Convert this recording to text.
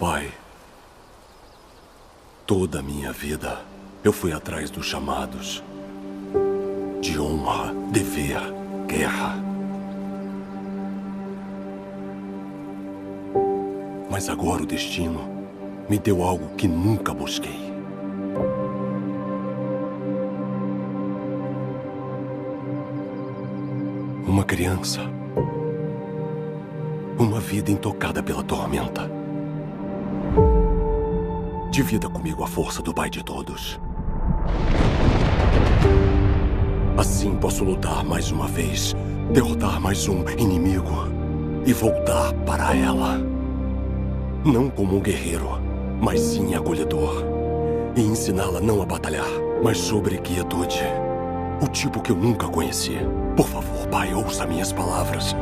Pai, toda a minha vida eu fui atrás dos chamados de honra, dever, guerra. Mas agora o destino me deu algo que nunca busquei. Uma criança. Uma vida intocada pela tormenta. Divida comigo a força do Pai de todos. Assim posso lutar mais uma vez, derrotar mais um inimigo e voltar para ela. Não como um guerreiro, mas sim acolhedor. E ensiná-la não a batalhar, mas sobre quietude. O tipo que eu nunca conheci. Por favor, Pai, ouça minhas palavras.